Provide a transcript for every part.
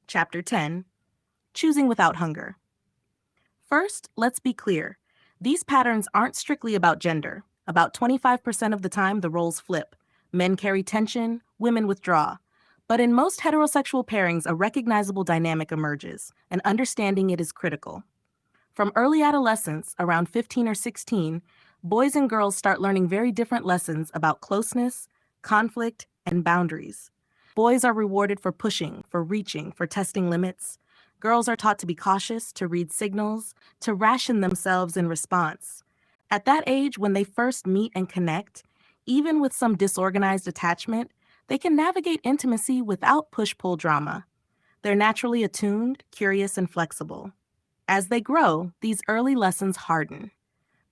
Chapter 10, Choosing Without Hunger. First, let's be clear. These patterns aren't strictly about gender. About 25% of the time, the roles flip. Men carry tension, women withdraw. But in most heterosexual pairings, a recognizable dynamic emerges, and understanding it is critical. From early adolescence, around 15 or 16, boys and girls start learning very different lessons about closeness, conflict, and boundaries. Boys are rewarded for pushing, for reaching, for testing limits. Girls are taught to be cautious, to read signals, to ration themselves in response. At that age, when they first meet and connect, even with some disorganized attachment, they can navigate intimacy without push-pull drama. They're naturally attuned, curious, and flexible. As they grow, these early lessons harden.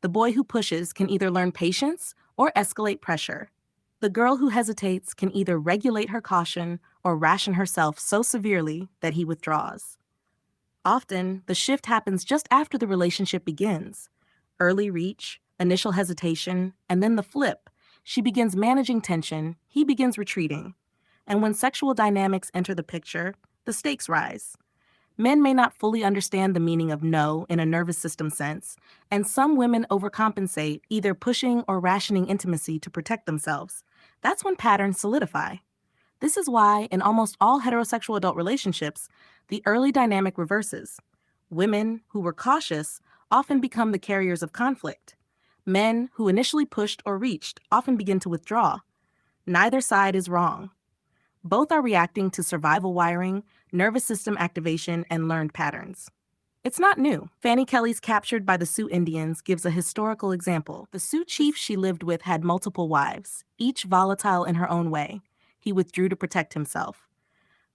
The boy who pushes can either learn patience or escalate pressure. The girl who hesitates can either regulate her caution or ration herself so severely that he withdraws. Often, the shift happens just after the relationship begins. Early reach, initial hesitation, and then the flip. She begins managing tension, he begins retreating. And when sexual dynamics enter the picture, the stakes rise. Men may not fully understand the meaning of no in a nervous system sense, and some women overcompensate, either pushing or rationing intimacy to protect themselves. That's when patterns solidify. This is why, in almost all heterosexual adult relationships, the early dynamic reverses. Women who were cautious often become the carriers of conflict. Men who initially pushed or reached often begin to withdraw. Neither side is wrong. Both are reacting to survival wiring, nervous system activation, and learned patterns. It's not new. Fannie Kelly's Captured by the Sioux Indians gives a historical example. The Sioux chief she lived with had multiple wives, each volatile in her own way. He withdrew to protect himself.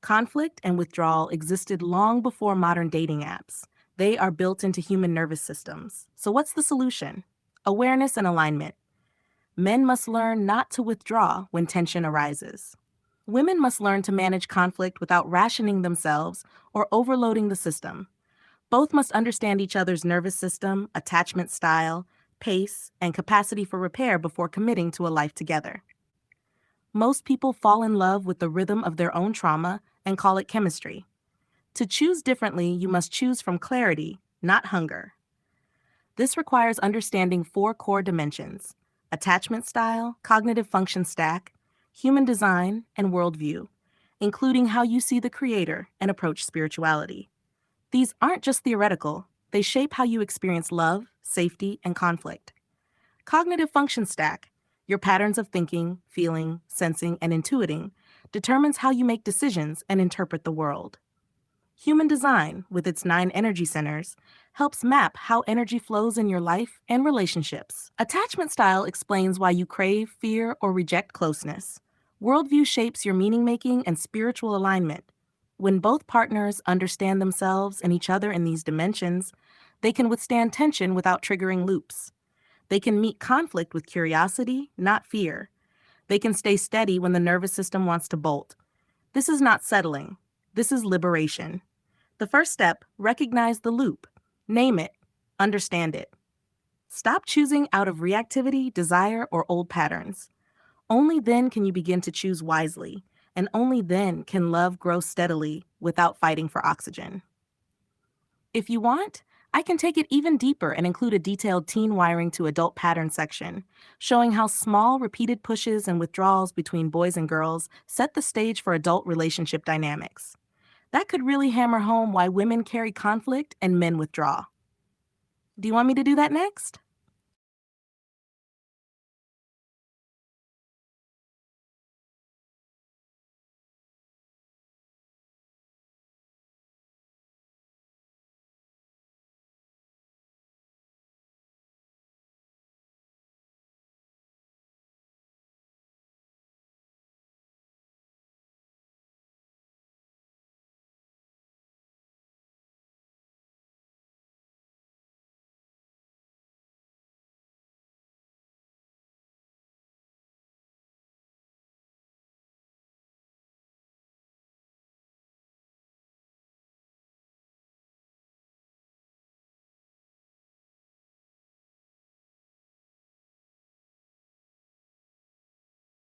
Conflict and withdrawal existed long before modern dating apps. They are built into human nervous systems. So what's the solution? Awareness and alignment. Men must learn not to withdraw when tension arises. Women must learn to manage conflict without rationing themselves or overloading the system. Both must understand each other's nervous system, attachment style, pace, and capacity for repair before committing to a life together. Most people fall in love with the rhythm of their own trauma and call it chemistry. To choose differently, you must choose from clarity, not hunger. This requires understanding 4 core dimensions: attachment style, cognitive function stack, human design, and worldview, including how you see the creator and approach spirituality. These aren't just theoretical, they shape how you experience love, safety, and conflict. Cognitive function stack, your patterns of thinking, feeling, sensing, and intuiting, determines how you make decisions and interpret the world. Human design, with its 9 energy centers, helps map how energy flows in your life and relationships. Attachment style explains why you crave, fear, or reject closeness. Worldview shapes your meaning-making and spiritual alignment. When both partners understand themselves and each other in these dimensions, they can withstand tension without triggering loops. They can meet conflict with curiosity, not fear. They can stay steady when the nervous system wants to bolt. This is not settling. This is liberation. The first step, recognize the loop. Name it. Understand it. Stop choosing out of reactivity, desire, or old patterns. Only then can you begin to choose wisely, and only then can love grow steadily without fighting for oxygen. If you want, I can take it even deeper and include a detailed teen wiring to adult pattern section, showing how small, repeated pushes and withdrawals between boys and girls set the stage for adult relationship dynamics. That could really hammer home why women carry conflict and men withdraw. Do you want me to do that next?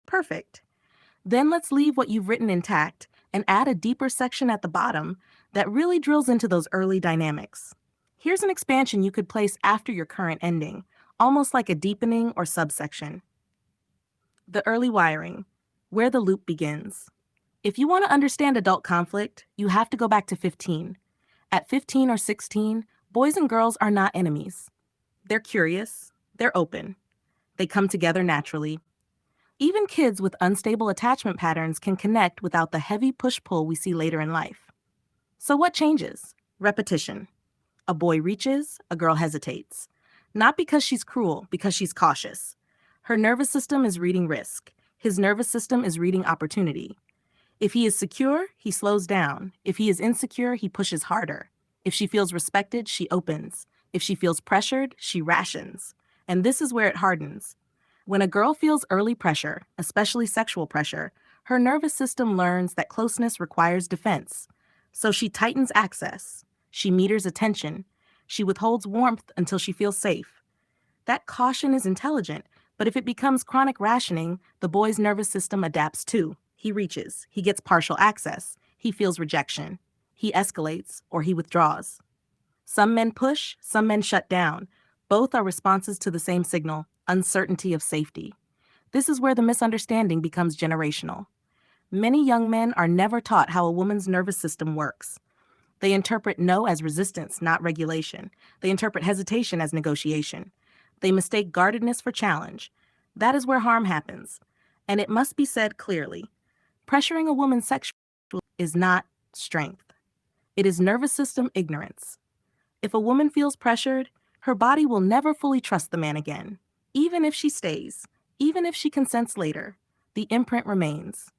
Perfect. Then let's leave what you've written intact and add a deeper section at the bottom that really drills into those early dynamics. Here's an expansion you could place after your current ending, almost like a deepening or subsection. The early wiring, where the loop begins. If you want to understand adult conflict, you have to go back to 15. At 15 or 16, boys and girls are not enemies. They're curious, they're open, they come together naturally. Even kids with unstable attachment patterns can connect without the heavy push-pull we see later in life. So what changes? Repetition. A boy reaches, a girl hesitates. Not because she's cruel, because she's cautious. Her nervous system is reading risk. His nervous system is reading opportunity. If he is secure, he slows down. If he is insecure, he pushes harder. If she feels respected, she opens. If she feels pressured, she rations. And this is where it hardens. When a girl feels early pressure, especially sexual pressure, her nervous system learns that closeness requires defense. So she tightens access. She meters attention. She withholds warmth until she feels safe. That caution is intelligent, but if it becomes chronic rationing, the boy's nervous system adapts too. He reaches. He gets partial access. He feels rejection. He escalates or he withdraws. Some men push, some men shut down. Both are responses to the same signal, uncertainty of safety. This is where the misunderstanding becomes generational. Many young men are never taught how a woman's nervous system works. They interpret no as resistance, not regulation. They interpret hesitation as negotiation. They mistake guardedness for challenge. That is where harm happens. And it must be said clearly. Pressuring a woman sexually is not strength. It is nervous system ignorance. If a woman feels pressured, her body will never fully trust the man again. Even if she stays, even if she consents later, the imprint remains.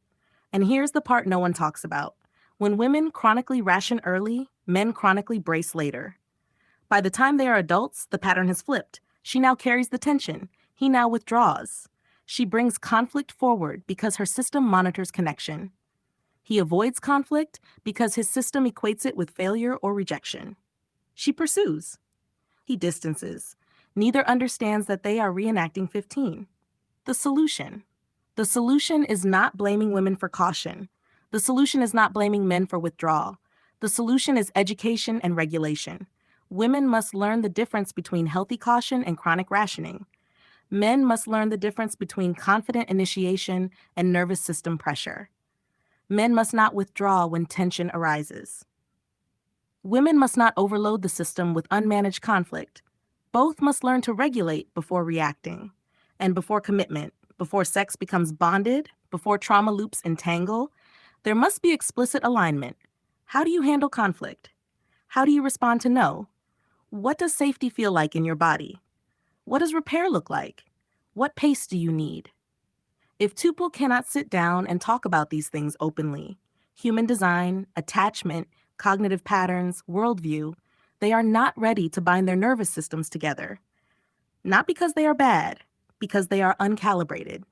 And here's the part no one talks about. When women chronically ration early, men chronically brace later. By the time they are adults, the pattern has flipped. She now carries the tension. He now withdraws. She brings conflict forward because her system monitors connection. He avoids conflict because his system equates it with failure or rejection. She pursues. He distances. Neither understands that they are reenacting 15. The solution. The solution is not blaming women for caution. The solution is not blaming men for withdrawal. The solution is education and regulation. Women must learn the difference between healthy caution and chronic rationing. Men must learn the difference between confident initiation and nervous system pressure. Men must not withdraw when tension arises. Women must not overload the system with unmanaged conflict. Both must learn to regulate before reacting, and before commitment, before sex becomes bonded, before trauma loops entangle. There must be explicit alignment. How do you handle conflict? How do you respond to no? What does safety feel like in your body? What does repair look like? What pace do you need? If Tuple cannot sit down and talk about these things openly, human design, attachment, cognitive patterns, worldview, they are not ready to bind their nervous systems together. Not because they are bad, because they are uncalibrated.